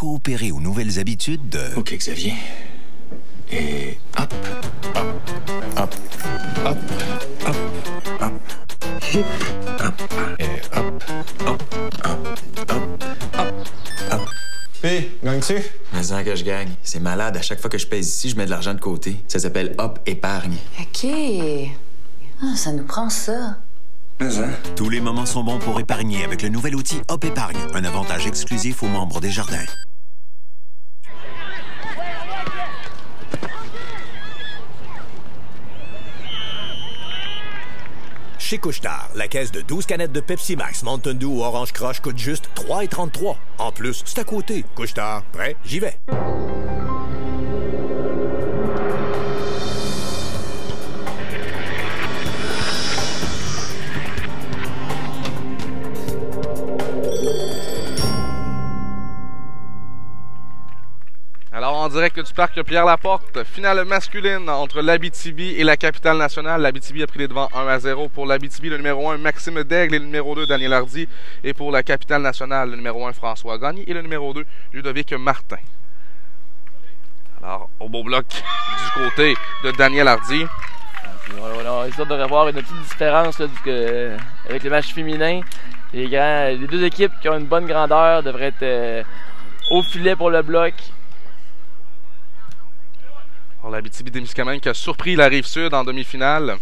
coopérer aux nouvelles habitudes de... Ok, Xavier. Et hop, hop, hop, hop, hop, hop, hop, et hop, hop, hop, hop, hop, hop. Puis, gagnes-tu? Mais ça que je gagne. C'est malade. À chaque fois que je pèse ici, je mets de l'argent de côté. Ça s'appelle Hop Épargne. OK. Ah, ça nous prend ça. Mais hein? Tous les moments sont bons pour épargner avec le nouvel outil Hop Épargne, un avantage exclusif aux membres des Jardins. Chez Couche-Tard, la caisse de 12 canettes de Pepsi Max, Mountain Dew ou Orange Crush coûte juste 3,33 $. En plus, c'est à côté. Couche-Tard, prêt? J'y vais. Alors, en direct du parc Pierre-Laporte, finale masculine entre l'Abitibi et la Capitale-Nationale. L'Abitibi a pris les devants 1-0 pour l'Abitibi, le numéro 1 Maxime Daigle et le numéro 2 Daniel Hardy. Et pour la Capitale-Nationale, le numéro 1 François Gagné et le numéro 2 Ludovic Martin. Alors, au beau bloc du côté de Daniel Hardy. On essaie de revoir une petite différence là, avec le match féminin. Les deux équipes qui ont une bonne grandeur devraient être au filet pour le bloc. L'Abitibi-Témiscamingue qui a surpris la Rive-Sud en demi-finale.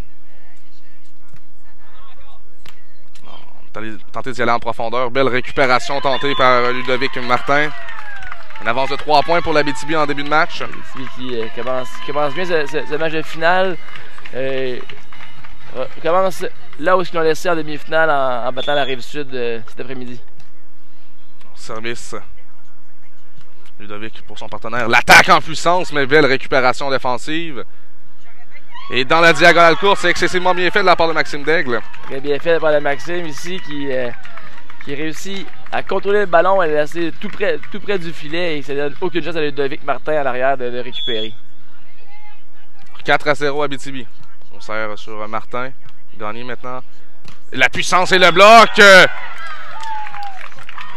Tenter d'y aller en profondeur. Belle récupération tentée par Ludovic Martin. Une avance de 3 points pour l'Abitibi en début de match. L'Abitibi qui commence bien ce match de finale. Commence là où ils l'ont laissé en demi-finale en battant la Rive-Sud cet après-midi. Service. Ludovic pour son partenaire. L'attaque en puissance, mais belle récupération défensive. Et dans la diagonale courte, c'est excessivement bien fait de la part de Maxime Daigle. Très bien fait de la part de Maxime ici qui réussit à contrôler le ballon et le laisser tout près du filet et ça ne donne aucune chance à Ludovic Martin à l'arrière de récupérer. 4-0 Abitibi. On sert sur Martin. Gagné maintenant. La puissance et le bloc.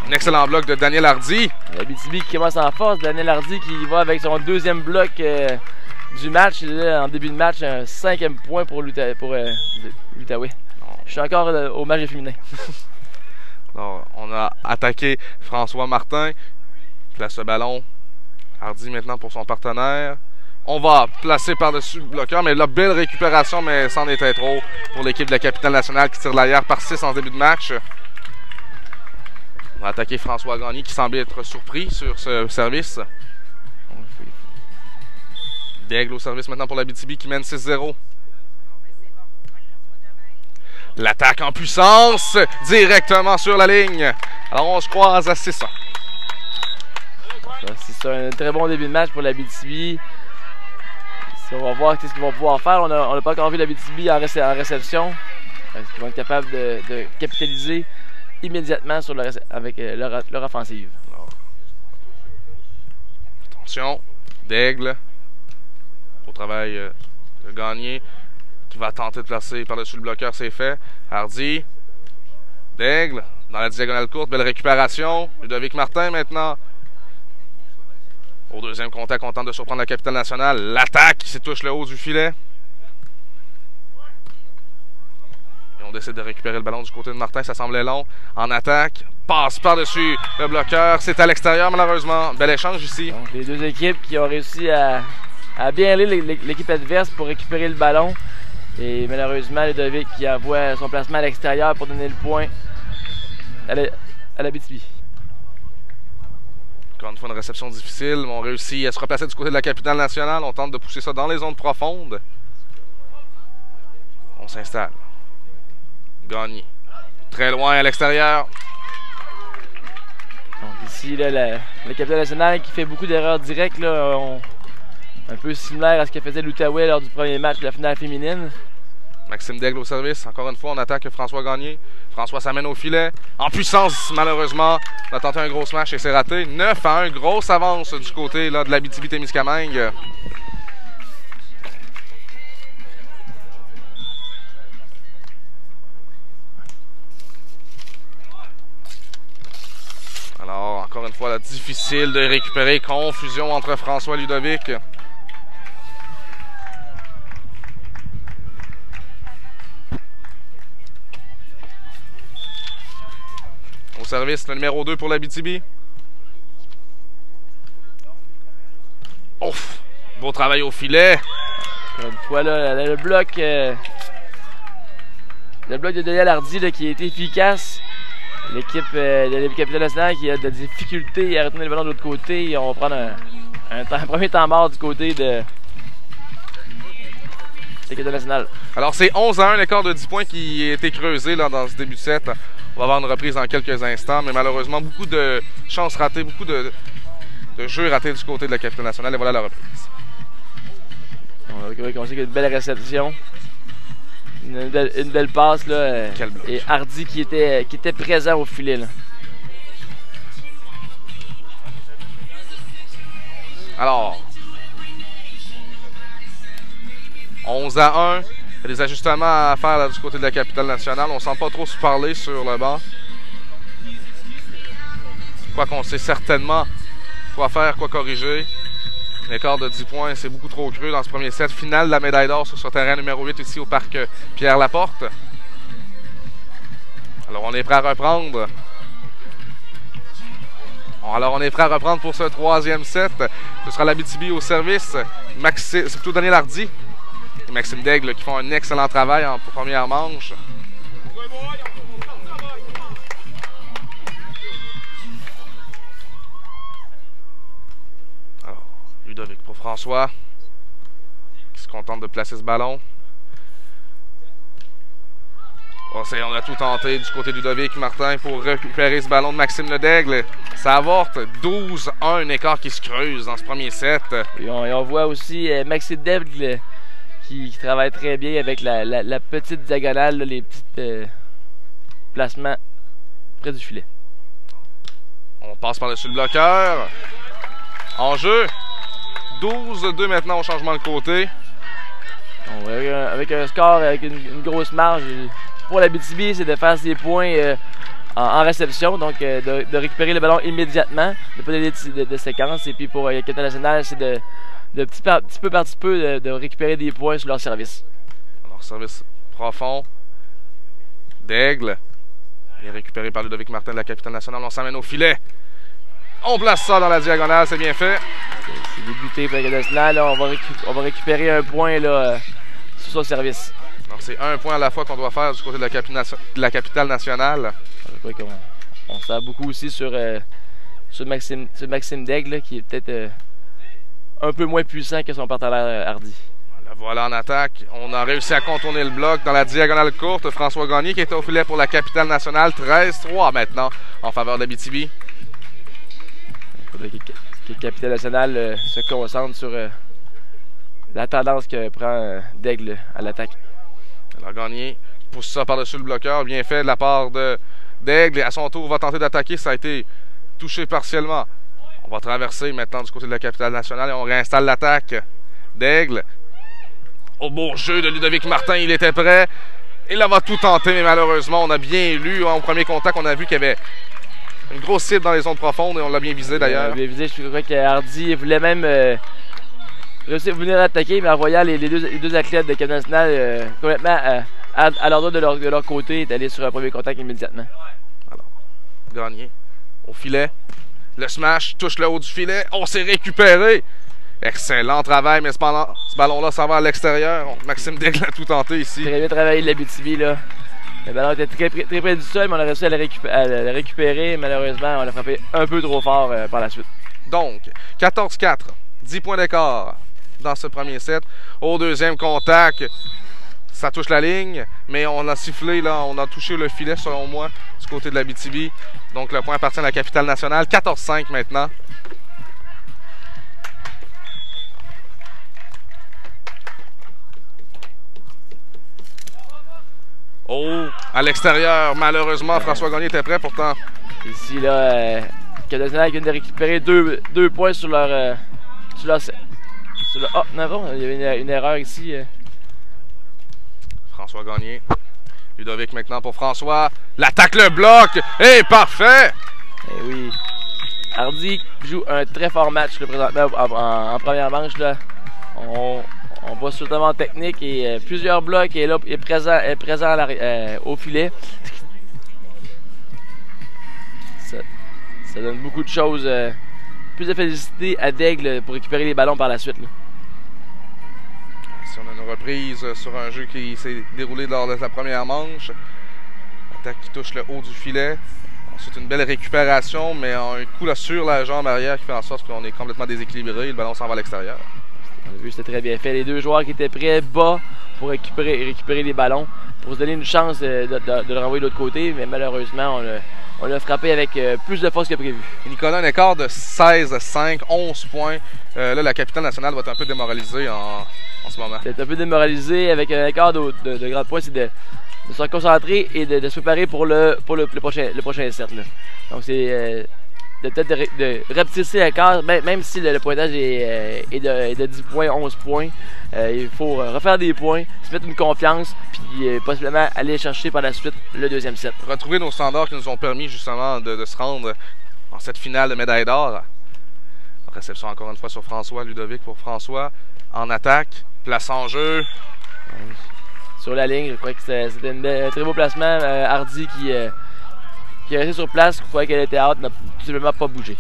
Un excellent bloc de Daniel Hardy. L'Abitibi qui commence en force. Daniel Hardy qui va avec son deuxième bloc du match. Là, en début de match, un 5e point pour l'Outaouais. Je suis encore au match féminin. Alors, on a attaqué François Martin. Place le ballon. Hardy maintenant pour son partenaire. On va placer par-dessus le bloqueur, mais là, belle récupération, mais c'en était trop pour l'équipe de la Capitale-Nationale qui tire de l'arrière par 6 en début de match. On va attaquer François Gagné qui semblait être surpris sur ce service. Daigle au service maintenant pour l'Abitibi qui mène 6-0. L'attaque en puissance directement sur la ligne. Alors on se croise à 6-1. C'est un très bon début de match pour l'Abitibi. On va voir ce qu'ils vont pouvoir faire. On n'a pas encore vu l'Abitibi en réception. Est-ce qu'ils vont être capables de capitaliser immédiatement sur avec leur offensive. Attention, Daigle au travail de Gagné qui va tenter de placer par-dessus le bloqueur, c'est fait. Hardy, Daigle dans la diagonale courte, belle récupération. Ludovic Martin maintenant. Au deuxième contact, on tente de surprendre la Capitale-Nationale. L'attaque qui touche le haut du filet. On décide de récupérer le ballon du côté de Martin, ça semblait long. En attaque, passe par-dessus le bloqueur. C'est à l'extérieur malheureusement. Bel échange ici. Donc, les deux équipes qui ont réussi à bien lire l'équipe adverse pour récupérer le ballon. Et malheureusement, Ludovic qui envoie son placement à l'extérieur pour donner le point à l'Abitibi. Encore une fois, une réception difficile. On réussit à se replacer du côté de la Capitale-Nationale. On tente de pousser ça dans les zones profondes. On s'installe. Gagné. Très loin à l'extérieur. Donc ici, là, la Capitale-Nationale qui fait beaucoup d'erreurs directes, là, un peu similaire à ce que faisait l'Outaouais lors du premier match de la finale féminine. Maxime Daigle au service. Encore une fois, on attaque François Gagné. François s'amène au filet. En puissance, malheureusement. On a tenté un gros smash et c'est raté. 9-1, grosse avance du côté là, de l'Abitibi-Témiscamingue. Alors, encore une fois, là, difficile de récupérer. Confusion entre François et Ludovic. Au service, le numéro 2 pour l'Abitibi. Ouf! Beau travail au filet. Une fois, là, le bloc de Daniel Hardy là, qui a été efficace. L'équipe de la capitale nationale qui a de la difficulté à retourner le ballon de l'autre côté. On va prendre un premier temps mort du côté de l'équipe nationale. Alors, c'est 11-1, l'écart de 10 points qui a été creusé là, dans ce début de set. On va avoir une reprise dans quelques instants, mais malheureusement, beaucoup de chances ratées, beaucoup de jeux ratés du côté de la capitale nationale. Et voilà la reprise. On sait qu'il y a une belle réception. Une belle passe. Là, quel bloc. Et Hardy qui était présent au filet. Là. Alors, 11-1. Il y a des ajustements à faire là, du côté de la capitale nationale. On ne sent pas trop se parler sur le banc. Quoi qu'on sait certainement quoi faire, quoi corriger. L'écart de 10 points, c'est beaucoup trop creux dans ce premier set. Finale de la médaille d'or sur ce terrain numéro 8 ici au parc Pierre-Laporte. Alors, on est prêt à reprendre. Alors, on est prêt à reprendre pour ce troisième set. Ce sera l'Abitibi au service. C'est plutôt Daniel Hardy et Maxime Daigle qui font un excellent travail en première manche. Alors, Ludovic pour François qui se contente de placer ce ballon. On a tout tenté du côté de Ludovic Martin pour récupérer ce ballon de Maxime Ledaigle. Ça avorte 12-1, un écart qui se creuse dans ce premier set. Et on voit aussi Maxime Daigle qui travaille très bien avec la petite diagonale, là, les petits placements près du filet. On passe par-dessus le bloqueur. En jeu. 12-2 maintenant au changement de côté. Avec un score, avec une grosse marge. Pour l'Abitibi, c'est de faire ses points en réception, donc de récupérer le ballon immédiatement, de pas donner de séquence. Et puis pour la capitale nationale, c'est de petit peu par petit peu de récupérer des points sur leur service. Alors, service profond. Daigle. Bien récupéré par Ludovic Martin de la capitale nationale. On s'emmène au filet. On place ça dans la diagonale, c'est bien fait. C'est débuté par la capitale nationale. Là, on va récupérer un point là, sur son service. Donc, c'est un point à la fois qu'on doit faire du côté de la capitale nationale. Je crois qu'on sert beaucoup aussi sur Maxime Daigle, là, qui est peut-être un peu moins puissant que son partenaire Hardy. La voilà en attaque. On a réussi à contourner le bloc dans la diagonale courte. François Gagné qui était au filet pour la capitale nationale. 13-3 maintenant en faveur de l'Abitibi. Il faudrait que la capitale nationale se concentre sur la tendance que prend Daigle à l'attaque. Alors Gagné pousse ça par-dessus le bloqueur. Bien fait de la part de Daigle. À son tour, va tenter d'attaquer. Ça a été touché partiellement. On va traverser maintenant du côté de la capitale nationale et on réinstalle l'attaque. Daigle. Au beau jeu de Ludovic Martin, il était prêt. Il va tout tenter, mais malheureusement, on a bien lu. Au premier contact, on a vu qu'il y avait une grosse cible dans les zones profondes et on l'a bien visé d'ailleurs. Bien visé, je crois que Hardy voulait même réussir à venir attaquer, mais en voyant les deux athlètes de Capitale nationale complètement à l'ordre de leur côté, est allé sur un premier contact immédiatement. Alors, Gagné au filet. Le smash touche le haut du filet. On s'est récupéré. Excellent travail, mais ce ballon-là s'en va à l'extérieur. Maxime Daigle a tout tenté ici. Très bien travaillé de l'Abitibi, là. Le ballon était très près du sol, mais on a réussi à le récupérer. Malheureusement, on l'a frappé un peu trop fort par la suite. Donc, 14-4. 10 points d'écart dans ce premier set. Au deuxième contact, ça touche la ligne, mais on a sifflé, là, on a touché le filet, selon moi, du côté de l'Abitibi. Donc, le point appartient à la capitale nationale. 14-5 maintenant. Oh, à l'extérieur, malheureusement, François Gagné était prêt pourtant. Ici, là, Capitale vient de récupérer deux points sur leur... Oh, non, il y avait une erreur ici. François Gagné. Ludovic maintenant pour François. L'attaque, le bloc. Et parfait! Eh oui. Hardy joue un très fort match là, présentement en première manche. Là. On voit surtout en technique et plusieurs blocs et là est présent au filet. Ça donne beaucoup de choses. Plus de félicité à Daigle pour récupérer les ballons par la suite. Là. Si on a une reprise sur un jeu qui s'est déroulé lors de la première manche. Attaque qui touche le haut du filet. Ensuite, une belle récupération, mais un coup là sur la jambe arrière qui fait en sorte qu'on est complètement déséquilibré. Le ballon s'en va à l'extérieur. On a vu, c'était très bien fait. Les deux joueurs qui étaient prêts bas pour récupérer les ballons, pour se donner une chance de le renvoyer de l'autre côté, mais malheureusement, on l'a frappé avec plus de force que prévu. Et Nicolas, un écart de 16-5, 11 points. Là, la capitale nationale va être un peu démoralisée en ce moment. C'est un peu démoralisé avec un écart de grands points, c'est de se concentrer et de se préparer pour le prochain set. Là. Donc c'est peut-être de rapetisser l'écart, même si le pointage est de 10 points, 11 points. Il faut refaire des points, se mettre une confiance, puis possiblement aller chercher par la suite le deuxième set. Retrouver nos standards qui nous ont permis justement de se rendre en cette finale de médaille d'or. Réception encore une fois sur François, Ludovic pour François. En attaque, place en jeu. Sur la ligne, je crois que c'était un très beau placement. Hardy qui est resté sur place, je croyais qu'elle était out, n'a tout simplement pas bougé.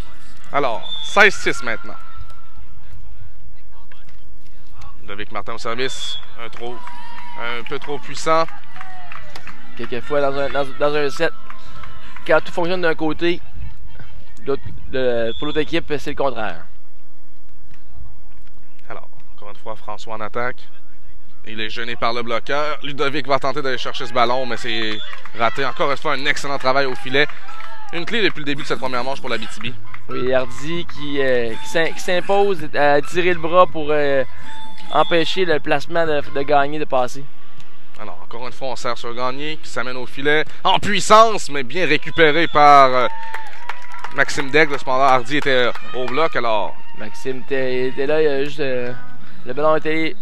Alors, 16-6 maintenant. Ludovic Martin au service, un peu trop puissant. Quelquefois dans un set, quand tout fonctionne d'un côté, pour l'autre équipe, c'est le contraire. Alors, encore une fois, François en attaque. Il est gêné par le bloqueur. Ludovic va tenter d'aller chercher ce ballon, mais c'est raté. Encore une fois, un excellent travail au filet. Une clé depuis le début de cette première manche pour la BTB. Oui, Hardy qui s'impose à tirer le bras pour empêcher le placement de Gagné de passer. Alors, encore une fois, on sert sur Gagné qui s'amène au filet en puissance, mais bien récupéré par Maxime Daigle. Cependant, Hardy était au bloc, alors... Maxime était là, il a juste... le ballon était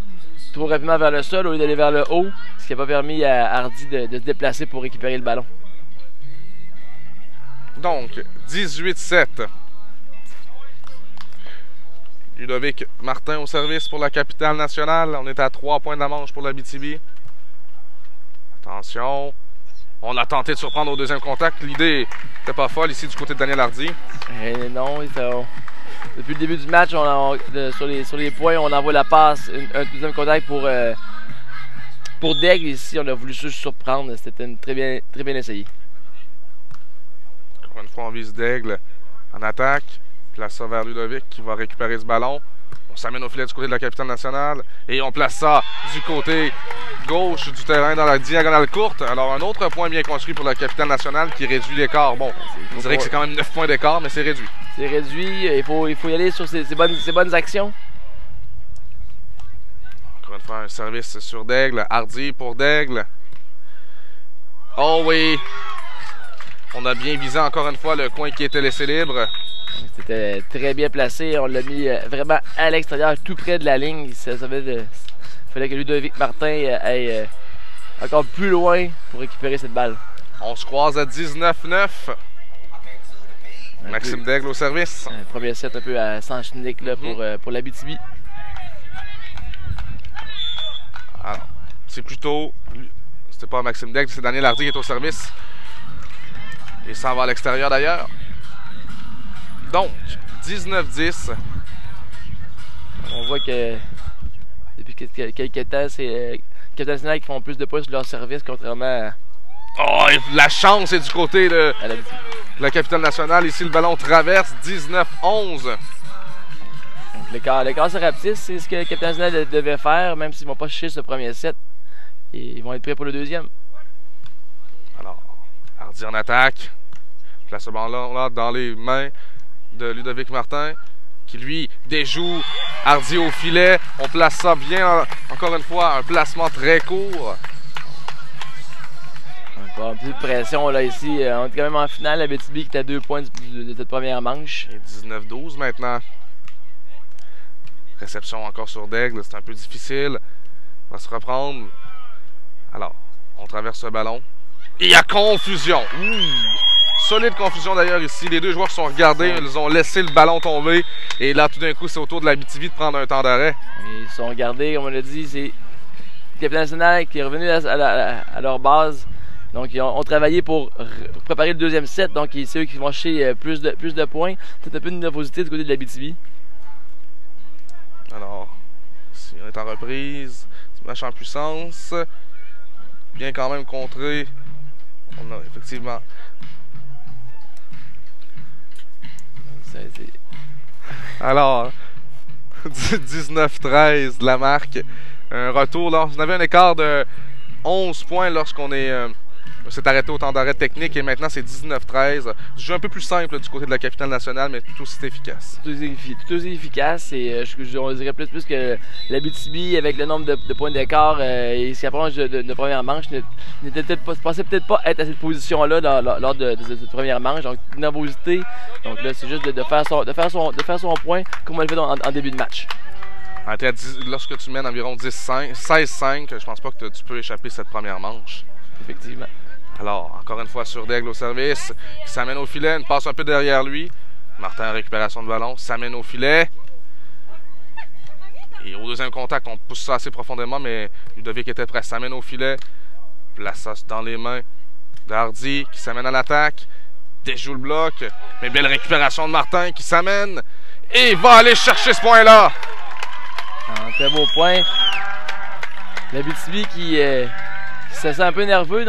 trop rapidement vers le sol au lieu d'aller vers le haut, ce qui n'a pas permis à Hardy de se déplacer pour récupérer le ballon. Donc, 18-7. Ludovic Martin au service pour la capitale nationale. On est à 3 points de la manche pour la BTB. Attention. On a tenté de surprendre au deuxième contact. L'idée n'était pas folle ici du côté de Daniel Hardy. Non, depuis le début du match, sur les points, on envoie la passe, un deuxième contact pour Daigle. Ici, on a voulu juste surprendre. C'était très bien essayé. Encore une fois, on vise Daigle en attaque. Place ça vers Ludovic qui va récupérer ce ballon. On s'amène au filet du côté de la capitale nationale. Et on place ça du côté gauche du terrain dans la diagonale courte. Alors, un autre point bien construit pour la capitale nationale qui réduit l'écart. Bon, on dirait que c'est quand même 9 points d'écart, mais c'est réduit. C'est réduit. Il faut y aller sur ces bonnes actions. Encore une fois, un service sur Daigle. Hardy pour Daigle. Oh oui! On a bien visé encore une fois le coin qui était laissé libre. C'était très bien placé. On l'a mis vraiment à l'extérieur, tout près de la ligne. Il fallait que Ludovic Martin aille encore plus loin pour récupérer cette balle. On se croise à 19-9. Maxime Daigle au service. Un premier set un peu à sens unique là, pour l'Abitibi. Alors, c'est plutôt... C'était pas Maxime Daigle, c'est Daniel Hardy qui est au service. Il s'en va à l'extérieur d'ailleurs. Donc, 19-10. On voit que depuis quelques temps, c'est les nationales qui font plus de points sur leur service, contrairement à... Oh, la chance est du côté de la capitale nationale. Ici, le ballon traverse 19-11. L'écart se rapetisse, c'est ce que le capitaine national devait faire, même s'ils ne vont pas chercher ce premier set. Et ils vont être prêts pour le deuxième. Alors, Hardy en attaque. Place ce ballon-là dans les mains de Ludovic Martin, qui lui déjoue Hardy au filet. On place ça bien, encore une fois, un placement très court. Un peu de pression là ici. On est quand même en finale. La BTB qui est à 2 points de cette première manche. Et 19-12 maintenant. Réception encore sur Daigle, c'est un peu difficile. On va se reprendre. Alors, on traverse ce ballon. Et il y a confusion. Solide confusion d'ailleurs ici. Les deux joueurs se sont regardés, ils ont laissé le ballon tomber. Et là, tout d'un coup, c'est au tour de l'Abitibi de prendre un temps d'arrêt. Ils se sont regardés, comme on l'a dit, c'est le capitaine national qui est revenu à leur base. Donc, ils ont travaillé pour préparer le deuxième set. Donc, c'est eux qui vont chercher plus de points. Peut-être un peu de nervosité du côté de l'Abitibi. Alors, ici, on est en reprise. Petit match en puissance. Bien quand même contré. On a effectivement... Alors, 19-13 de la marque. Un retour. Là, on avait un écart de 11 points lorsqu'on s'est arrêté au temps d'arrêt technique et maintenant c'est 19-13. Du jeu un peu plus simple du côté de la capitale nationale, mais tout aussi efficace. Tout aussi efficace et on dirait plus que l'Abitibi, avec le nombre de points d'écart et ce qui approche de première manche, pensait peut-être pas être à cette position-là lors de cette première manche. Donc, nervosité. Donc là, c'est juste de faire son point comme on l'a fait en début de match. Lorsque tu mènes environ 16-5, je pense pas que tu peux échapper cette première manche. Effectivement. Alors, encore une fois sur Daigle au service, qui s'amène au filet, une passe un peu derrière lui. Martin en récupération de ballon, s'amène au filet. Et au deuxième contact, on pousse ça assez profondément, mais Ludovic était prêt, s'amène au filet. Place ça dans les mains d'Hardy, qui s'amène à l'attaque. Déjoue le bloc, mais belle récupération de Martin, qui s'amène. Et va aller chercher ce point-là. Un très beau point. L'Abitibi qui se sent un peu nerveux, ils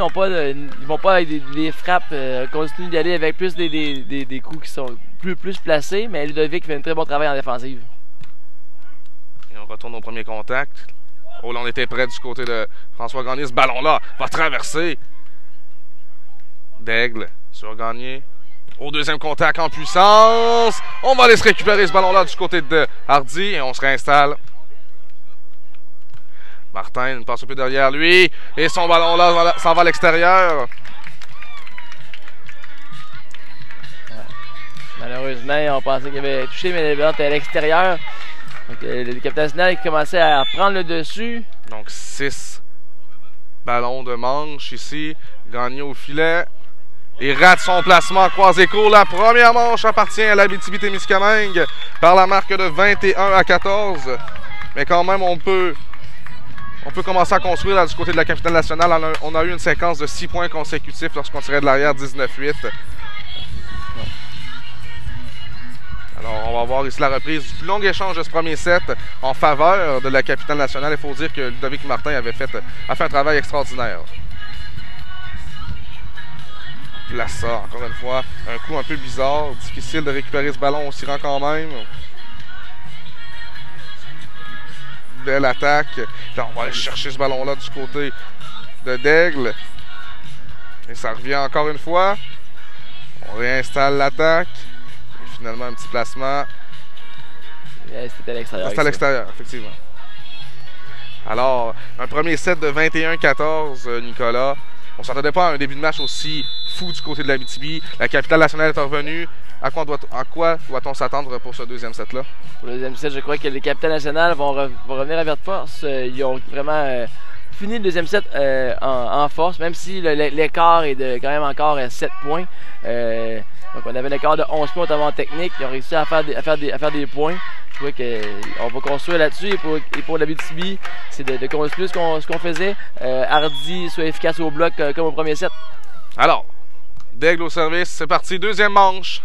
vont pas avec des frappes, continuent d'y aller avec plus des coups qui sont plus placés, mais Ludovic fait un très bon travail en défensive. Et on retourne au premier contact. Oh là, on était près du côté de François Gagné. Ce ballon-là va traverser. Daigle sur Gagné. Au deuxième contact en puissance. On va aller se récupérer ce ballon-là du côté de Hardy et on se réinstalle. Martin passe un peu derrière lui. Et son ballon-là s'en va à l'extérieur. Malheureusement, on pensait qu'il avait touché, mais le ballon était à l'extérieur. Donc, le capitaine national commençait à prendre le dessus. Donc, 6 ballons de manche ici. Gagné au filet. Et rate son placement croisé-court. La première manche appartient à l'Abitibi-Témiscamingue par la marque de 21-14. Mais quand même, on peut commencer à construire là, du côté de la capitale nationale. On a eu une séquence de 6 points consécutifs lorsqu'on tirait de l'arrière 19-8. Alors, on va voir ici la reprise du plus long échange de ce premier set en faveur de la capitale nationale. Il faut dire que Ludovic Martin a fait un travail extraordinaire. On place ça, encore une fois. Un coup un peu bizarre. Difficile de récupérer ce ballon. On s'y rend quand même. Belle attaque. Là, on va aller chercher ce ballon-là du côté de Daigle. Et ça revient encore une fois. On réinstalle l'attaque. Et finalement, un petit placement. C'était à l'extérieur. C'était à l'extérieur, effectivement. Alors, un premier set de 21-14, Nicolas. On ne s'attendait pas à un début de match aussi fou du côté de l'Abitibi. La capitale nationale est revenue. À quoi doit-on s'attendre pour ce deuxième set-là? Pour le deuxième set, je crois que les capitales nationales vont revenir à vers de force. Ils ont vraiment fini le deuxième set en force, même si l'écart est de quand même encore 7 points. Donc on avait un écart de 11 points notamment en technique. Ils ont réussi à faire des points. Je crois qu'on va construire là-dessus. Et pour l'Abitibi, c'est de construire ce qu'on faisait. Hardy soit efficace au bloc comme au premier set. Alors, Daigle au service, c'est parti. Deuxième manche.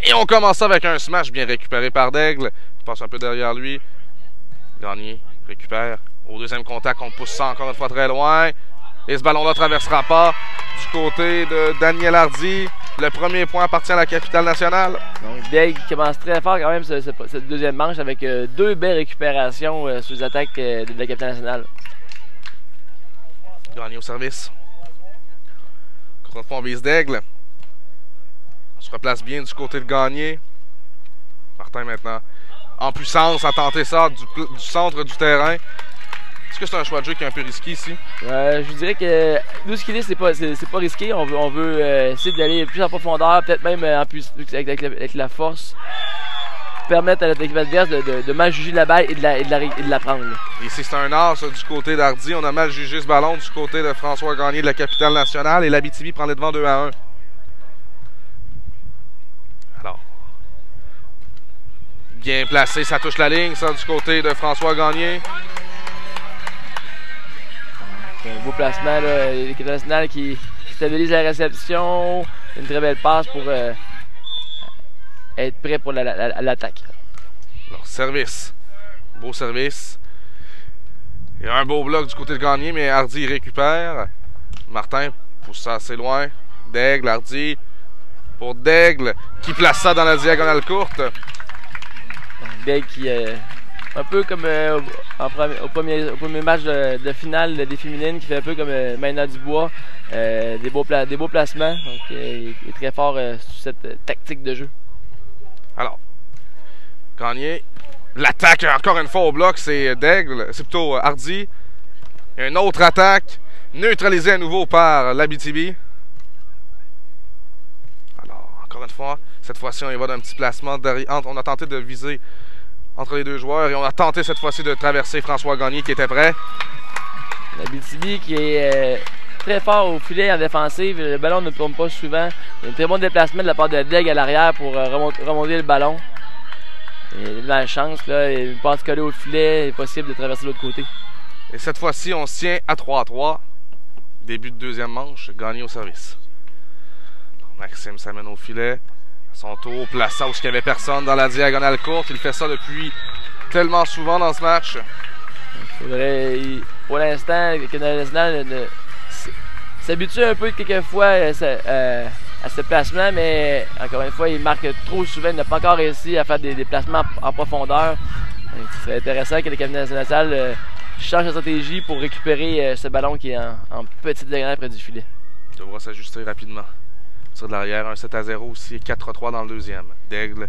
Et on commence avec un smash bien récupéré par Daigle. Il passe un peu derrière lui. Gagné, récupère. Au deuxième contact, on pousse ça encore une fois très loin. Et ce ballon-là ne traversera pas du côté de Daniel Hardy. Le premier point appartient à la capitale nationale. Donc Daigle commence très fort quand même cette deuxième manche avec 2 belles récupérations sous les attaques de la capitale nationale. Gagné au service. Encore une fois, on vise Daigle. On se replace bien du côté de Gagné. Martin maintenant en puissance à tenter ça du centre du terrain. Est-ce que c'est un choix de jeu qui est un peu risqué ici? Je vous dirais que nous, ce qu'il est, c'est pas risqué. On veut essayer d'aller plus en profondeur, peut-être même avec la force. Permettre à l'équipe adverse de mal juger la balle et de la prendre. Et c'est un art ça, du côté d'Hardy. On a mal jugé ce ballon du côté de François Gagné de la capitale nationale et l'Abitibi prend les devants 2-1. Bien placé, ça touche la ligne, ça, du côté de François Gagné. C'est un beau placement, là. L'équipe nationale qui stabilise la réception. Une très belle passe pour être prêt pour l'attaque. Alors, service. Beau service. Il y a un beau bloc du côté de Gagné, mais Hardy récupère. Martin pousse ça assez loin. Daigle, Hardy. Pour Daigle, qui place ça dans la diagonale courte. Daigle qui un peu comme au premier match de finale des féminines, qui fait un peu comme Maïna Dubois. Des beaux placements. Donc, il est très fort sur cette tactique de jeu. Alors, Gagné. L'attaque, encore une fois au bloc, c'est Daigle. C'est plutôt Hardy. Une autre attaque. Neutralisée à nouveau par l'Abitibi. Alors, encore une fois, cette fois-ci, on y va d'un petit placement. On a tenté de viser entre les deux joueurs et on a tenté cette fois-ci de traverser François Gagné qui était prêt. L'Abitibi qui est très fort au filet en défensive. Le ballon ne tourne pas souvent. Il y a un très bon déplacement de la part de Daigle à l'arrière pour remonter le ballon. Il a de la chance, là. Une passe collée au filet, il est possible de traverser de l'autre côté. Et cette fois-ci, on se tient à 3-3. Début de deuxième manche, Gagné au service. Maxime s'amène au filet. À son tour, place ça où il n'y avait personne dans la diagonale courte. Il fait ça depuis tellement souvent dans ce match. Il faudrait, pour l'instant, le Canada national s'habitue un peu quelquefois à ce placement, mais encore une fois, il marque trop souvent. Il n'a pas encore réussi à faire des placements en profondeur. Ce serait intéressant que le Canada national change de stratégie pour récupérer ce ballon qui est en petite diagonale près du filet. Il devra s'ajuster rapidement. Sur de l'arrière, un 7-0 aussi et 4-3 dans le deuxième. Daigle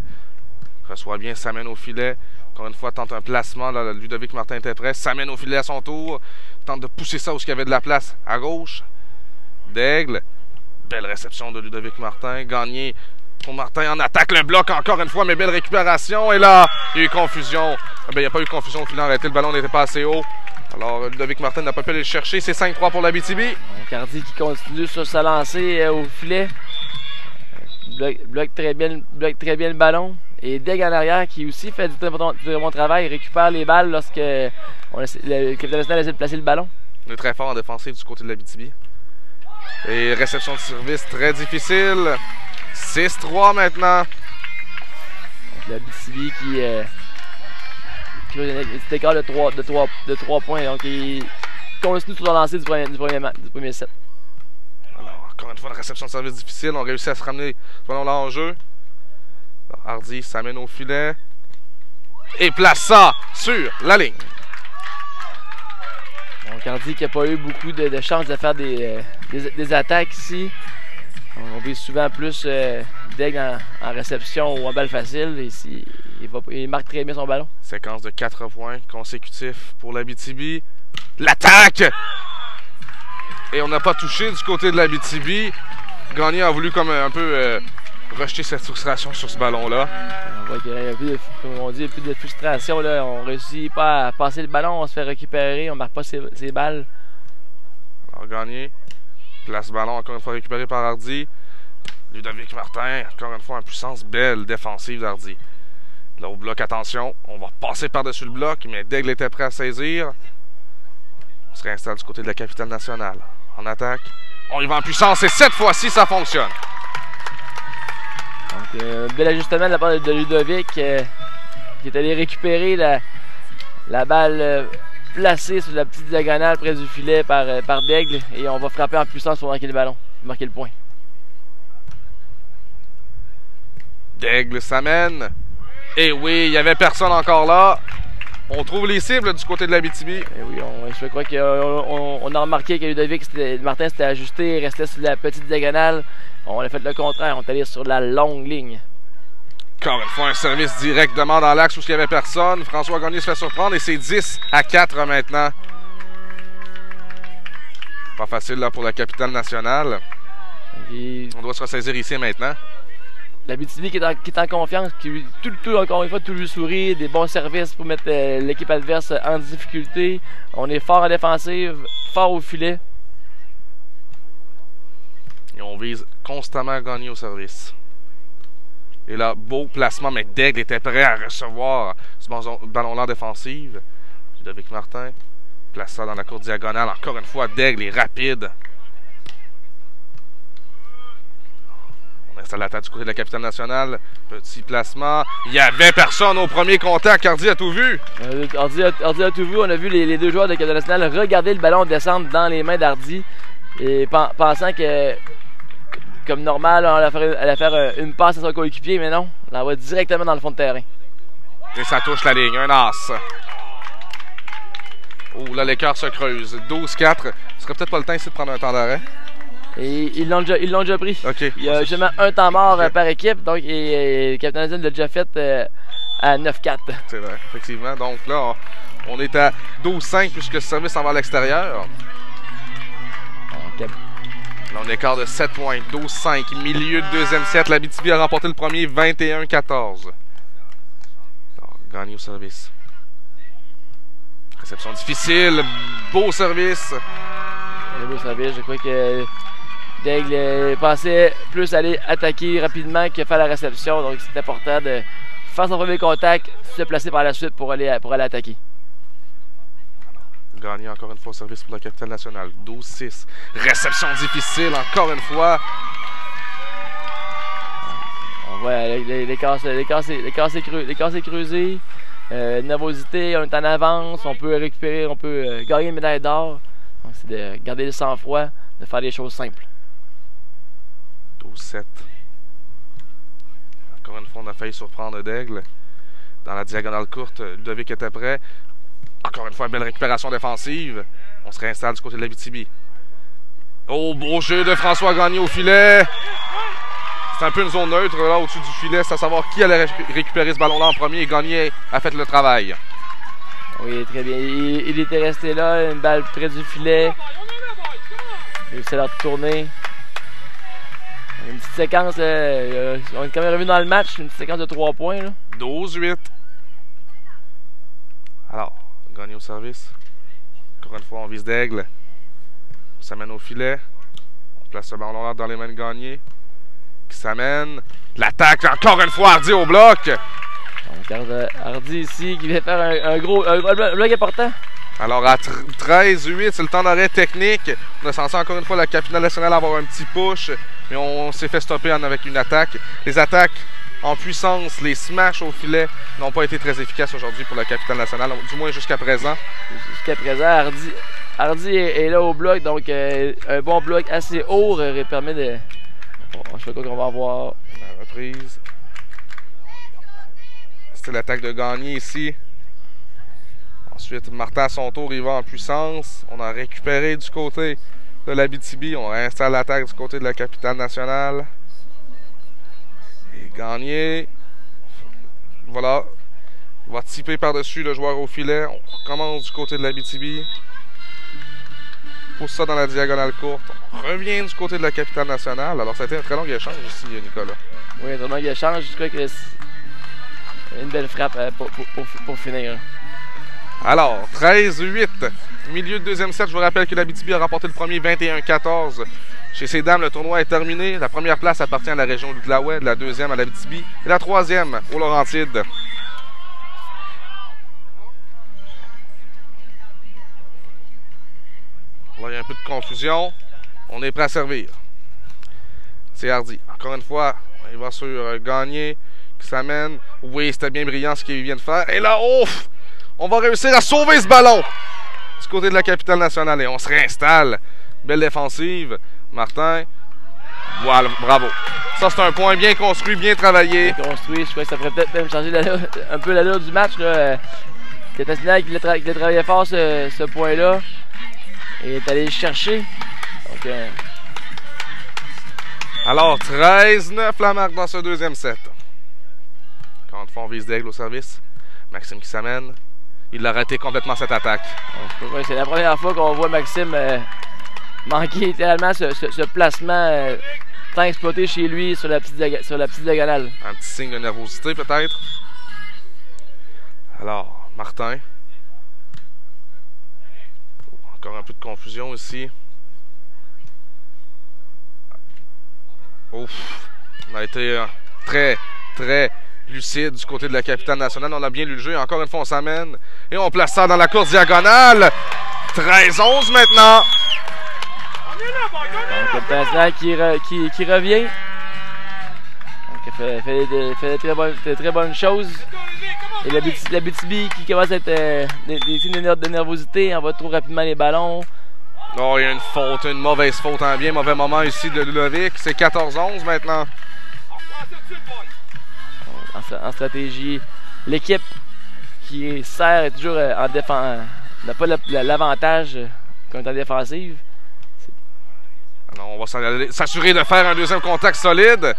reçoit bien, s'amène au filet. Encore une fois, tente un placement. Là, Ludovic Martin était prêt. S'amène au filet à son tour. Tente de pousser ça où il y avait de la place à gauche. Daigle. Belle réception de Ludovic Martin. Gagné pour Martin en attaque. Le bloc encore une fois, mais belle récupération. Et là, il y a eu confusion. Il n'y a pas eu confusion au filet. Arrêté, le ballon n'était pas assez haut. Alors, Ludovic Martin n'a pas pu aller le chercher. C'est 5-3 pour l'Abitibi. Hardy qui continue sur sa lancée au filet. Bloque très bien le ballon. Et Daigle en arrière qui aussi fait du très bon travail. Il récupère les balles lorsque le capitaine national essaie de placer le ballon. On est très fort en défensive du côté de l'Abitibi. Et réception de service très difficile. 6-3 maintenant. L'Abitibi qui a un écart de 3 points. Donc il continue sur la lancée du premier set. Alors, encore une fois, une réception de service difficile. On réussit à se ramener ce ballon-là en jeu. Alors, Hardy s'amène au filet. Et place ça sur la ligne. Donc Hardy qui n'a pas eu beaucoup de chances de faire des attaques ici. On vise souvent plus Daigle en réception ou en balle facile. Ici, il marque très bien son ballon. Séquence de 4 points consécutifs pour l'Abitibi. L'attaque! Et on n'a pas touché du côté de l'Abitibi. Gagné a voulu comme un peu rejeter cette frustration sur ce ballon-là. On voit qu'il y a plus de frustration. Là. On ne réussit pas à passer le ballon, on se fait récupérer, on ne marque pas ses balles. Alors Gagné place le ballon, encore une fois récupéré par Hardy. Ludovic Martin, encore une fois en puissance, belle défensive d'Hardy. Là au bloc, attention, on va passer par-dessus le bloc, mais Daigle était prêt à saisir. On se réinstalle du côté de la capitale nationale. En attaque, on y va en puissance et cette fois-ci ça fonctionne. Donc, bel ajustement de la part de Ludovic qui est allé récupérer la balle placée sur la petite diagonale près du filet par Daigle et on va frapper en puissance pour marquer le ballon, marquer le point. Daigle s'amène. Et oui, il n'y avait personne encore là. On trouve les cibles du côté de l'Abitibi. Et oui, je crois qu'on a remarqué que Ludovic Martin s'était ajusté, il restait sur la petite diagonale. On a fait le contraire, on est allé sur la longue ligne. Encore une fois, un service directement dans l'axe où il n'y avait personne. François Gagné se fait surprendre et c'est 10-4 maintenant. Pas facile là pour la capitale nationale. On doit se ressaisir ici maintenant. L'Abitibi qui est en confiance, qui encore une fois tout lui sourit, des bons services pour mettre l'équipe adverse en difficulté. On est fort en défensive, fort au filet. Et on vise constamment à gagner au service. Et là, beau placement, mais Daigle était prêt à recevoir ce ballon-là défensif. Ludovic Martin place ça dans la courte diagonale. Encore une fois, Daigle est rapide. On installe l'attaque du côté de la capitale nationale. Petit placement. Il y avait personne au premier contact. Hardy a tout vu. Hardy a tout vu. On a vu les deux joueurs de la capitale nationale regarder le ballon descendre dans les mains d'Hardy. Et pensant que, comme normal, elle allait faire une passe à son coéquipier, mais non. Elle l'envoie directement dans le fond de terrain. Et ça touche la ligne. Un as. Oh, là, l'écart se creuse. 12-4. Ce serait peut-être pas le temps ici de prendre un temps d'arrêt. Et ils l'ont déjà pris. Okay. Il y a justement un temps mort par équipe. Donc, et le capitaine national l'a déjà fait à 9-4. C'est vrai, effectivement. Donc là, on est à 12-5 puisque le service en va à l'extérieur. Okay. Là, on écart de 7 points. 12-5. Milieu de deuxième set. L'Abitibi a remporté le premier 21-14. Gagné au service. Réception difficile. Beau service. Un beau service. Je crois que Daigle pensait plus aller attaquer rapidement que faire la réception. Donc, c'est important de faire son premier contact, se placer par la suite pour aller attaquer. Gagné encore une fois au service pour la capitale nationale. 12-6. Réception difficile encore une fois. On voit l'écart s'est creusé. Nervosité, on est en avance, on peut récupérer, on peut gagner une médaille d'or. C'est de garder le sang-froid, de faire des choses simples. 12-7. Encore une fois, on a failli surprendre Daigle. Dans la diagonale courte, Ludovic était prêt. Encore une fois, belle récupération défensive. On se réinstalle du côté de l'Abitibi. Oh, beau jeu de François Gagné au filet. C'est un peu une zone neutre là au-dessus du filet. C'est à savoir qui allait récupérer ce ballon-là en premier. Et Gagné a fait le travail. Oui, très bien. Il était resté là, une balle près du filet. Il a réussi à la retourner. Une petite séquence, on est quand même revenu dans le match, une petite séquence de 3 points. 12-8. Alors, Gagné au service. Encore une fois, on vise Daigle. On s'amène au filet. On place ce ballon-là dans les mains de Gagné. Qui s'amène. L'attaque, encore une fois, Hardy au bloc. On regarde Hardy ici qui vient faire un bloc important. Alors à 13-8, c'est le temps d'arrêt technique. On a censé encore une fois la capitale nationale avoir un petit push, mais on s'est fait stopper avec une attaque. Les attaques en puissance, les smashs au filet n'ont pas été très efficaces aujourd'hui pour la capitale nationale, du moins jusqu'à présent. Jusqu'à présent, Hardy est là au bloc, donc un bon bloc assez haut permet de... Je sais pas quoi qu'on va avoir. La reprise. C'était l'attaque de Gagné ici. Ensuite, Martin à son tour, il va en puissance. On a récupéré du côté de l'Abitibi. On réinstalle l'attaque du côté de la capitale nationale. Et Gagné. Voilà. Il va tiper par-dessus le joueur au filet. On recommence du côté de l'Abitibi. Pousse ça dans la diagonale courte. On revient du côté de la capitale nationale. Alors, ça a été un très long échange ici, Nicolas. Oui, un très long échange. Je crois que c'est une belle frappe pour finir. Alors, 13-8. Milieu de deuxième set, je vous rappelle que l'Abitibi a remporté le premier 21-14. Chez ces dames, le tournoi est terminé. La première place appartient à la région de l'Outaouais, la deuxième à l'Abitibi et la troisième aux Laurentides. Là, il y a un peu de confusion. On est prêt à servir. C'est Hardy. Encore une fois, il va sur Gagné qui s'amène. Oui, c'était bien brillant ce qu'il vient de faire. Et là, ouf! On va réussir à sauver ce ballon du côté de la capitale nationale. Et on se réinstalle. Belle défensive. Martin. Voilà, bravo. Ça, c'est un point bien construit, bien travaillé. Bien construit. Je crois que ça pourrait peut-être même changer un peu l'allure du match. C'est National qui voulait travailler fort ce point-là. Et est allé le chercher. Donc, alors, 13-9 la marque dans ce deuxième set. Encore une fois, on vise Daigle au service. Maxime qui s'amène. Il a raté complètement cette attaque. Ouais, c'est la première fois qu'on voit Maxime manquer littéralement ce placement tant exploité chez lui sur la petite diagonale. Un petit signe de nervosité peut-être. Alors, Martin. Encore un peu de confusion ici. Ouf. On a été très très lucide du côté de la capitale nationale. On a bien lu le jeu. Encore une fois, on s'amène et on place ça dans la course diagonale. 13-11 maintenant. Donc, le capitaine qui revient. Donc, il fait de très bonnes choses. Et la BTB qui commence à être des signes de nervosité, envoie trop rapidement les ballons. Oh, il y a une faute, une mauvaise faute, un bien mauvais moment ici de Ludovic. C'est 14-11 maintenant. En stratégie, l'équipe qui sert est toujours en défense, n'a pas l'avantage quand on est en défensive. Alors, on va s'assurer de faire un deuxième contact solide.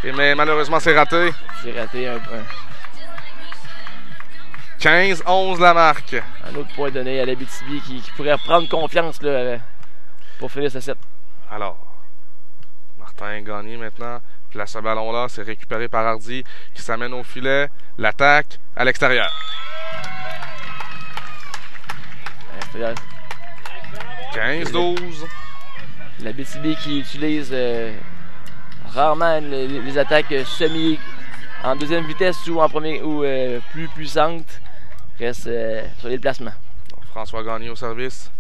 Mais malheureusement, c'est raté. C'est raté un peu. 15-11 la marque. Un autre point donné à l'Abitibi qui pourrait prendre confiance là, pour finir ce set. Alors, Martin Gagné maintenant place ce ballon-là. C'est récupéré par Hardy qui s'amène au filet. L'attaque à l'extérieur. 15-12. L'Abitibi qui utilise rarement les attaques semi en deuxième vitesse ou en premier ou plus puissantes. Reste sur les placements. François Gagné au service.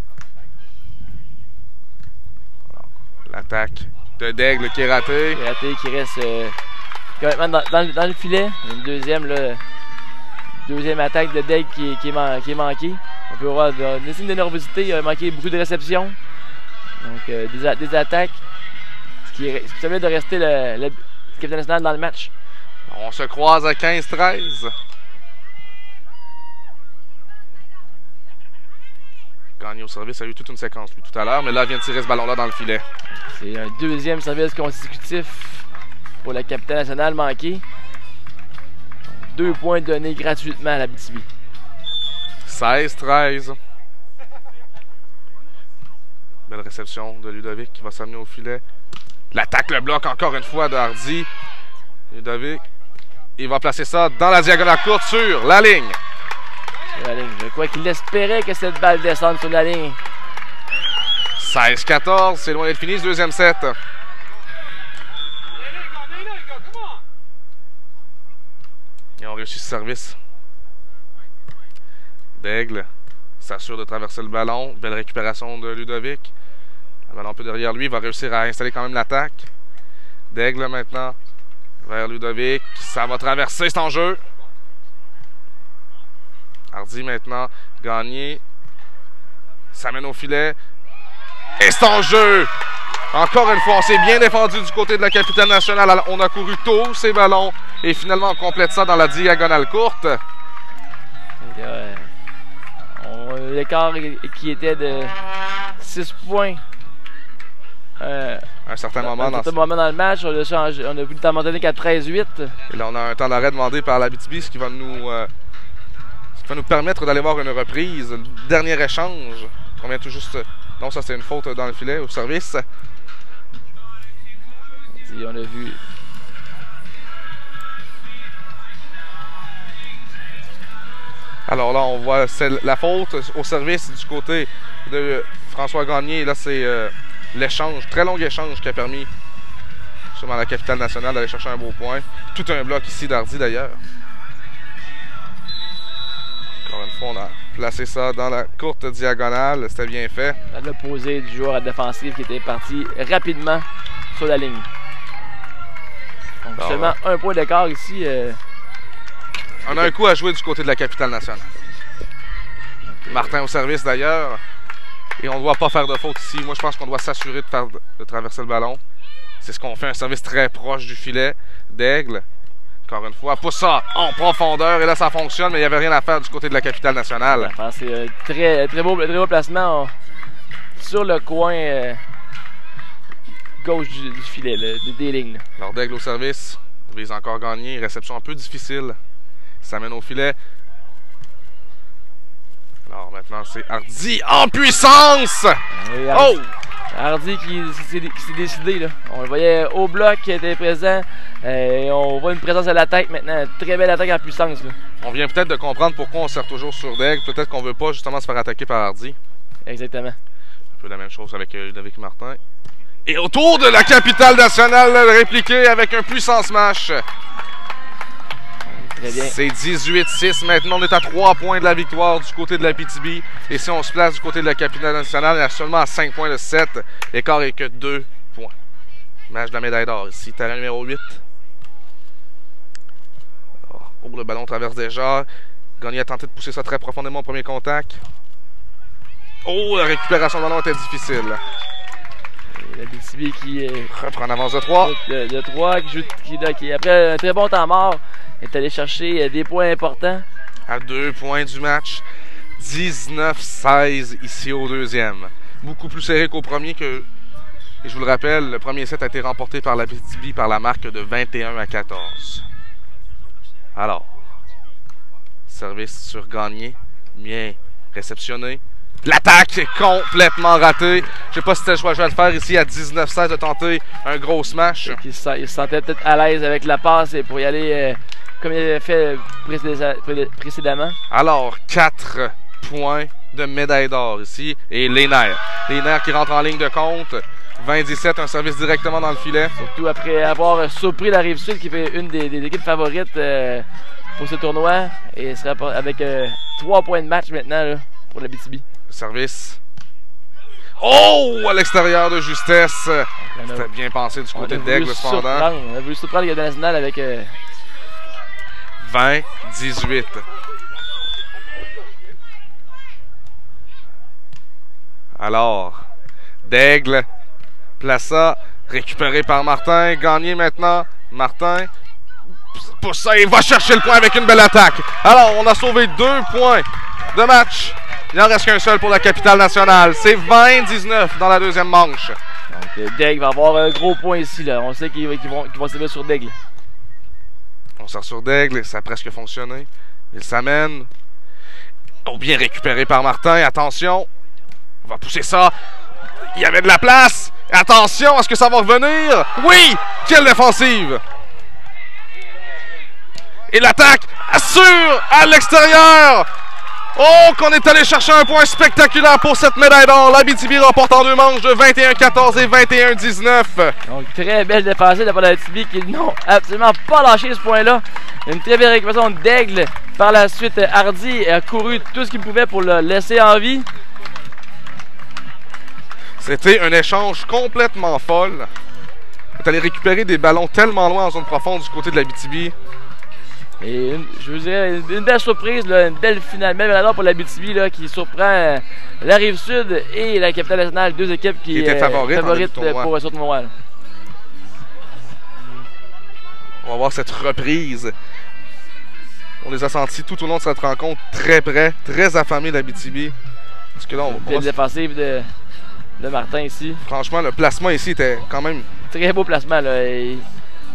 L'attaque de Daigle qui est ratée. Qui reste complètement dans le filet. Une deuxième attaque de Daigle qui est manquée. On peut voir des signes de nervosité. Il a manqué beaucoup de réceptions. Donc des attaques. Ce qui permet de rester le capitaine national dans le match. On se croise à 15-13. Gagné au service a eu toute une séquence lui tout à l'heure, mais là il vient de tirer ce ballon-là dans le filet. C'est un deuxième service consécutif pour la capitale nationale manqué. 2 points donnés gratuitement à l'Abitibi. 16-13. Belle réception de Ludovic qui va s'amener au filet. L'attaque, le bloc encore une fois de Hardy. Ludovic, il va placer ça dans la diagonale courte sur la ligne. Je crois qu'il espérait que cette balle descende sur la ligne. 16-14, c'est loin d'être fini ce deuxième set. Ils ont réussi ce service. Daigle s'assure de traverser le ballon. Belle récupération de Ludovic. Le ballon un peu derrière lui, il va réussir à installer quand même l'attaque. Daigle maintenant vers Ludovic. Ça va traverser, c'est en jeu. Hardy maintenant, Gagné. S'amène au filet. Et c'est en jeu! Encore une fois, on s'est bien défendu du côté de la capitale nationale. Alors, on a couru tôt ces ballons. Et finalement, on complète ça dans la diagonale courte. L'écart qui était de 6 points. À un certain moment dans le match, on a vu le temps donné qu'à 13-8. Et là, on a un temps d'arrêt demandé par l'Abitibi, ce qui va nous permettre d'aller voir une reprise. Le dernier échange. On vient tout juste. Non, ça c'est une faute dans le filet au service. Et on a vu. Alors là, on voit la faute au service du côté de François Gagné. Là, c'est l'échange, très long échange qui a permis justement à la capitale nationale d'aller chercher un beau point. Tout un bloc ici d'Hardy d'ailleurs. Encore une fois, on a placé ça dans la courte diagonale. C'était bien fait. À l'opposé du joueur à défensif qui était parti rapidement sur la ligne. Donc alors, seulement un point d'écart ici. On a un coup à jouer du côté de la capitale nationale. Okay. Martin au service d'ailleurs. Et on ne doit pas faire de faute ici. Moi, je pense qu'on doit s'assurer de traverser le ballon. C'est ce qu'on fait, un service très proche du filet. Daigle. Encore une fois, pousse ça en profondeur et là ça fonctionne, mais il n'y avait rien à faire du côté de la capitale nationale. C'est très beau placement sur le coin gauche du filet, des lignes. Alors Daigle au service, vise encore Gagné, réception un peu difficile. Ça mène au filet. Alors maintenant c'est Hardy en puissance! Oui, Hardy. Oh! Hardy qui s'est décidé, là. On le voyait au bloc qui était présent. Et on voit une présence à l'attaque maintenant. Très belle attaque en puissance. Là. On vient peut-être de comprendre pourquoi on sert toujours sur Daigle. Peut-être qu'on ne veut pas justement se faire attaquer par Hardy. Exactement. Un peu la même chose avec Ludovic Martin. Et autour de la capitale nationale, répliqué avec un puissant smash. Très bien. C'est 18-6. Maintenant, on est à 3 points de la victoire du côté de la PTB. Et si on se place du côté de la capitale nationale, on est seulement à 5 points de 7. L'écart est que 2 points. Match de la médaille d'or ici. Terrain numéro 8. Oh, le ballon traverse déjà. Gagné a tenté de pousser ça très profondément au premier contact. Oh, la récupération de ballon était difficile. La BTB qui reprend en avance de 3. De 3, qui après un très bon temps mort, est allé chercher des points importants. À 2 points du match. 19-16 ici au deuxième. Beaucoup plus serré qu'au premier. Et je vous le rappelle, le premier set a été remporté par la BTB par la marque de 21-14. Alors, service sur Gagné. Bien réceptionné. L'attaque est complètement ratée. Je sais pas si c'était le choix de faire ici à 19-16 de tenter un gros smash. Il se sentait peut-être à l'aise avec la passe et pour y aller comme il avait fait précédemment. Alors, 4 points de médaille d'or ici. Et les nerfs. Les nerfs qui rentrent en ligne de compte. 20-17, un service directement dans le filet. Surtout après avoir surpris la Rive-Sud qui fait une des équipes favorites pour ce tournoi. Et sera avec 3 points de match maintenant là, pour la BTB. Service. Oh! À l'extérieur de justesse. C'était bien pensé du côté d'Aigle, cependant. On a voulu surprendre le Gardien national avec... 20-18. Alors, d'Aigle. Place ça. Récupéré par Martin. Gagné maintenant. Martin. Pousse ça. Il va chercher le point avec une belle attaque. Alors, on a sauvé 2 points de match. Il n'en reste qu'un seul pour la capitale nationale. C'est 20-19 dans la deuxième manche. Donc, Daigle va avoir un gros point ici. Là. On sait qu'ils vont se mettre sur Daigle. On sort sur Daigle. Ça a presque fonctionné. Il s'amène. Oh, bien récupéré par Martin. Attention. On va pousser ça. Il y avait de la place. Attention, est-ce que ça va revenir? Oui! Quelle défensive! Et l'attaque assure à l'extérieur! Oh, qu'on est allé chercher un point spectaculaire pour cette médaille d'or. La BTB remporte en 2 manches de 21-14 et 21-19. Donc, très belle défensive de la BTB qui n'ont absolument pas lâché ce point-là. Une très belle récupération d'Aigle. Par la suite, Hardy a couru tout ce qu'il pouvait pour le laisser en vie. C'était un échange complètement folle. On est allé récupérer des ballons tellement loin en zone profonde du côté de la BTB. Et je vous dirais, une belle surprise, là, une belle finale, même là pour la BTB là, qui surprend la Rive-Sud et la capitale nationale, 2 équipes qui étaient favorites pour ce tournoi. On va voir cette reprise. On les a sentis tout au long de cette rencontre très près, très affamés de la BTB. Parce que là, on belle défensive de Martin ici. Franchement, le placement ici était quand même... Très beau placement, là.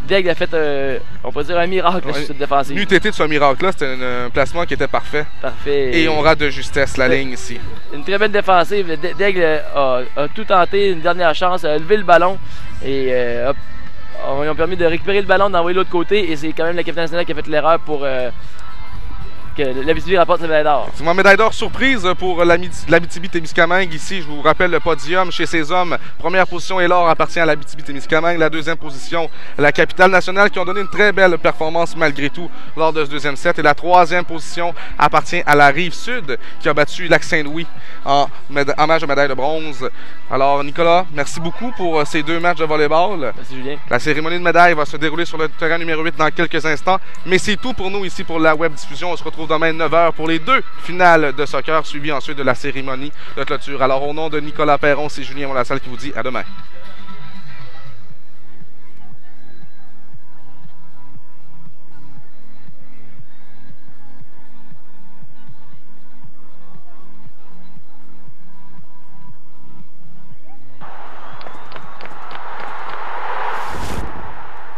Daigle a fait, on peut dire, un miracle sur cette défensive. N'eût été de ce miracle-là, c'était un placement qui était parfait. Parfait. Et on rate de justesse la ligne ici. Une très belle défensive. Daigle a tout tenté, une dernière chance, a levé le ballon et ils ont permis de récupérer le ballon, d'envoyer de l'autre côté. Et c'est quand même la capitale nationale qui a fait l'erreur pour que la BTB rapporte sa médaille d'or. C'est ma médaille d'or surprise pour la BTB-Témiscamingue. Ici, je vous rappelle le podium chez ces hommes. Première position et l'or appartient à la BTB-Témiscamingue. La deuxième position, la capitale nationale qui ont donné une très belle performance malgré tout lors de ce deuxième set. Et la troisième position appartient à la Rive-Sud qui a battu Lac-Saint-Louis en match de médaille de bronze. Alors, Nicolas, merci beaucoup pour ces 2 matchs de volleyball. Merci, Julien. La cérémonie de médaille va se dérouler sur le terrain numéro 8 dans quelques instants. Mais c'est tout pour nous ici pour la web diffusion. On se retrouve demain 9h pour les 2 finales de soccer, suivies ensuite de la cérémonie de clôture. Alors, au nom de Nicolas Perron, c'est Julien Monlassalle qui vous dit à demain.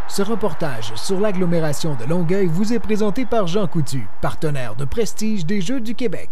Ce reportage sur l'agglomération de Longueuil vous est présenté par Jean Coutu, partenaire de prestige des Jeux du Québec.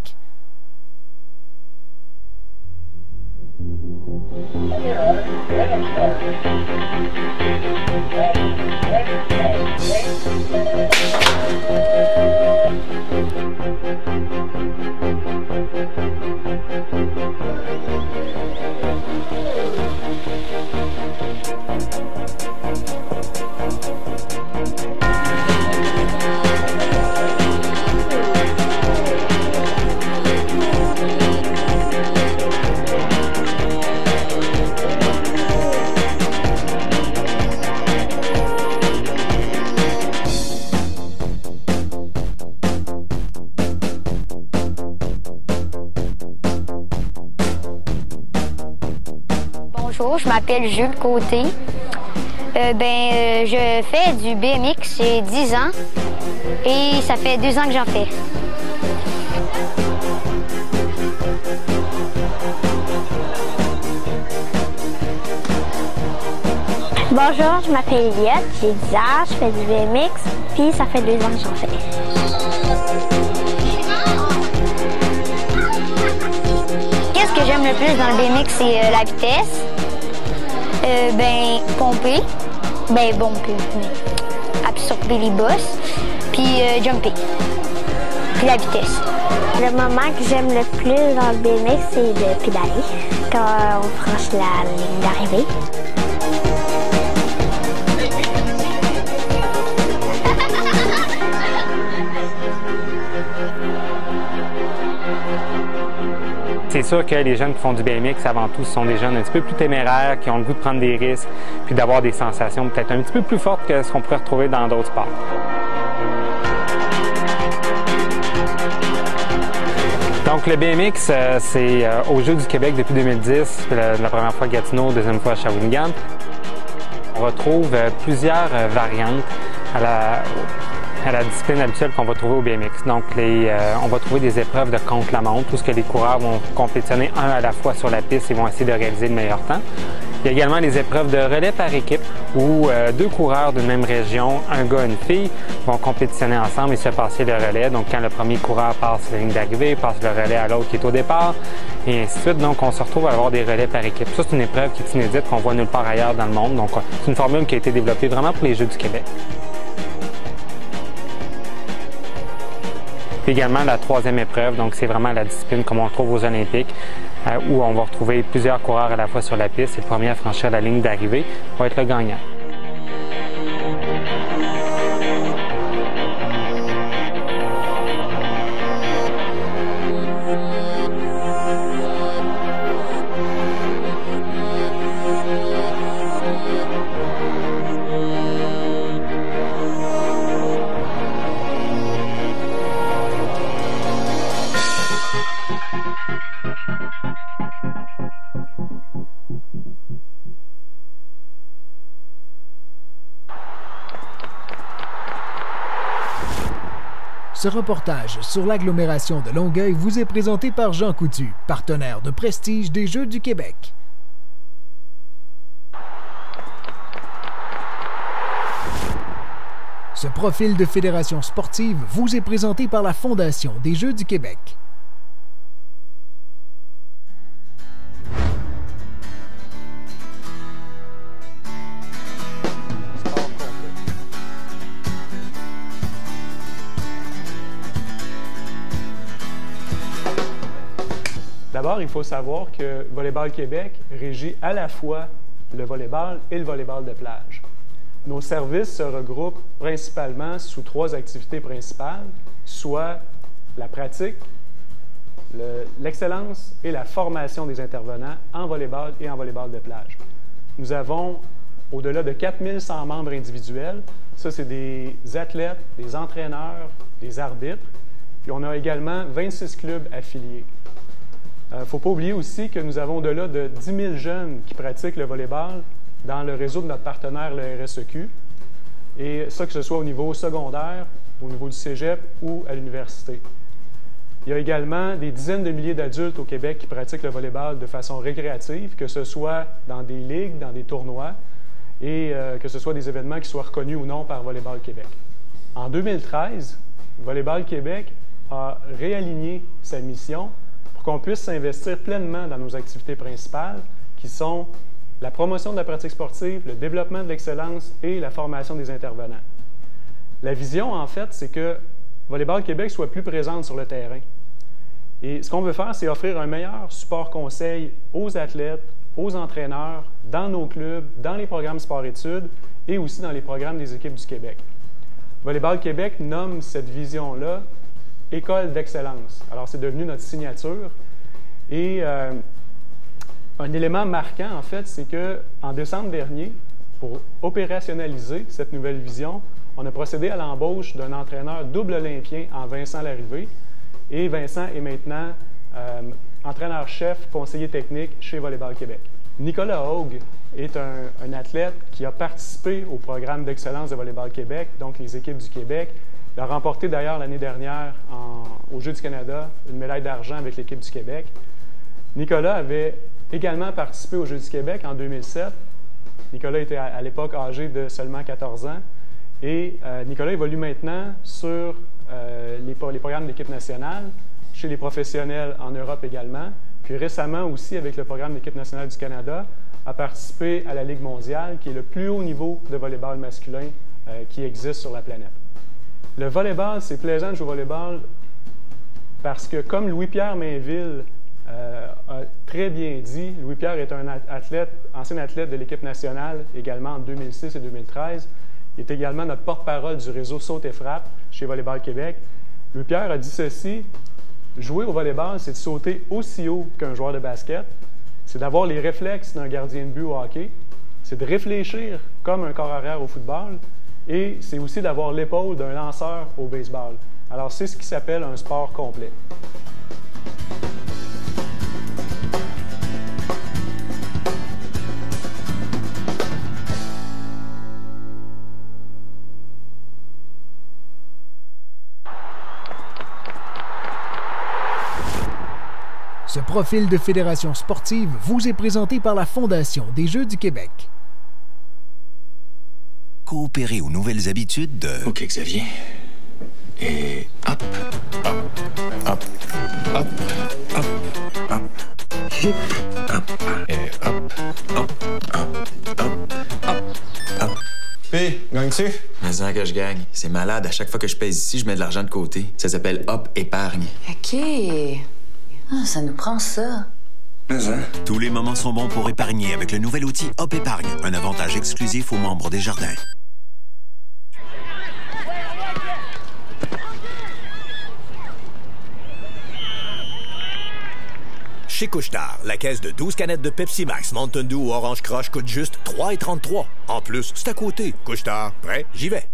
Bonjour, je m'appelle Jules Côté. Je fais du BMX, j'ai 10 ans et ça fait 2 ans que j'en fais. Bonjour, je m'appelle Eliette, j'ai 10 ans, je fais du BMX, puis ça fait 2 ans que j'en fais. Qu'est-ce que j'aime le plus dans le BMX, c'est la vitesse. Pomper. Bomber, absorber les bosses. Puis jumper. Puis la vitesse. Le moment que j'aime le plus dans le BMX, c'est de pédaler, quand on franchit la ligne d'arrivée. C'est sûr que les jeunes qui font du BMX, avant tout, ce sont des jeunes un petit peu plus téméraires, qui ont le goût de prendre des risques, puis d'avoir des sensations peut-être un petit peu plus fortes que ce qu'on pourrait retrouver dans d'autres sports. Donc le BMX, c'est aux Jeux du Québec depuis 2010, la première fois à Gatineau, deuxième fois à Shawinigan. On retrouve plusieurs variantes à la discipline habituelle qu'on va trouver au BMX. Donc, on va trouver des épreuves de contre-la-montre, où ce que les coureurs vont compétitionner un à la fois sur la piste et vont essayer de réaliser le meilleur temps. Il y a également les épreuves de relais par équipe, où 2 coureurs d'une même région, un gars et une fille, vont compétitionner ensemble et se passer le relais. Donc, quand le premier coureur passe la ligne d'arrivée, passe le relais à l'autre qui est au départ, et ainsi de suite. Donc, on se retrouve à avoir des relais par équipe. Ça, c'est une épreuve qui est inédite, qu'on voit nulle part ailleurs dans le monde. Donc, c'est une formule qui a été développée vraiment pour les Jeux du Québec. Également la 3e épreuve, donc c'est vraiment la discipline comme on retrouve aux Olympiques, où on va retrouver plusieurs coureurs à la fois sur la piste et le premier à franchir la ligne d'arrivée va être le gagnant. Ce reportage sur l'agglomération de Longueuil vous est présenté par Jean Coutu, partenaire de prestige des Jeux du Québec. Ce profil de fédération sportive vous est présenté par la Fondation des Jeux du Québec. D'abord, il faut savoir que Volleyball Québec régit à la fois le volleyball et le volleyball de plage. Nos services se regroupent principalement sous 3 activités principales, soit la pratique, l'excellence et la formation des intervenants en volleyball et en volleyball de plage. Nous avons au-delà de 4100 membres individuels. Ça, c'est des athlètes, des entraîneurs, des arbitres. Puis on a également 26 clubs affiliés. Il ne faut pas oublier aussi que nous avons au-delà de 10 000 jeunes qui pratiquent le volleyball dans le réseau de notre partenaire, le RSEQ. Et ça, que ce soit au niveau secondaire, au niveau du cégep ou à l'université. Il y a également des dizaines de milliers d'adultes au Québec qui pratiquent le volleyball de façon récréative, que ce soit dans des ligues, dans des tournois, et que ce soit des événements qui soient reconnus ou non par Volleyball Québec. En 2013, Volleyball Québec a réaligné sa mission pour qu'on puisse s'investir pleinement dans nos activités principales, qui sont la promotion de la pratique sportive, le développement de l'excellence et la formation des intervenants. La vision, en fait, c'est que Volleyball Québec soit plus présente sur le terrain. Et ce qu'on veut faire, c'est offrir un meilleur support conseil aux athlètes, aux entraîneurs, dans nos clubs, dans les programmes sport-études et aussi dans les programmes des équipes du Québec. Volleyball Québec nomme cette vision-là École d'excellence. Alors, c'est devenu notre signature. Et un élément marquant, en fait, c'est qu'en décembre dernier, pour opérationnaliser cette nouvelle vision, on a procédé à l'embauche d'un entraîneur double olympien en Vincent Larrivée. Et Vincent est maintenant entraîneur-chef, conseiller technique chez Volleyball Québec. Nicolas Haug est un athlète qui a participé au programme d'excellence de Volleyball Québec, donc les équipes du Québec. Il a remporté d'ailleurs l'année dernière aux Jeux du Canada une médaille d'argent avec l'équipe du Québec. Nicolas avait également participé aux Jeux du Québec en 2007. Nicolas était à l'époque âgé de seulement 14 ans. Et Nicolas évolue maintenant sur les programmes de l'équipe nationale, chez les professionnels en Europe également. Puis récemment aussi, avec le programme de l'équipe nationale du Canada, a participé à la Ligue mondiale, qui est le plus haut niveau de volleyball masculin qui existe sur la planète. Le volleyball, c'est plaisant de jouer au volleyball parce que, comme Louis-Pierre Mainville a très bien dit, Louis-Pierre est un ancien athlète de l'équipe nationale, également en 2006 et 2013. Il est également notre porte-parole du réseau Saute et Frappe chez Volleyball Québec. Louis-Pierre a dit ceci: jouer au volleyball, c'est de sauter aussi haut qu'un joueur de basket, c'est d'avoir les réflexes d'un gardien de but au hockey, c'est de réfléchir comme un corps arrière au football, et c'est aussi d'avoir l'épaule d'un lanceur au baseball. Alors, c'est ce qui s'appelle un sport complet. Ce profil de fédération sportive vous est présenté par la Fondation des Jeux du Québec. Coopérer aux nouvelles habitudes de... OK, Xavier. Et hop, hop, hop, hop, hop, hop, hop, et hop, hop, hop, hop, hop, hop. P, gagnes-tu? Mais ça que je gagne. C'est malade. À chaque fois que je pèse ici, je mets de l'argent de côté. Ça s'appelle Hop Épargne. OK. Ah, ça nous prend ça. Mais hein? Tous les moments sont bons pour épargner avec le nouvel outil Hop Épargne, un avantage exclusif aux membres des Jardins. Chez Couche-Tard, la caisse de 12 canettes de Pepsi Max, Mountain Dew ou Orange Crush coûte juste 3,33. En plus, c'est à côté. Couche-Tard, prêt? J'y vais.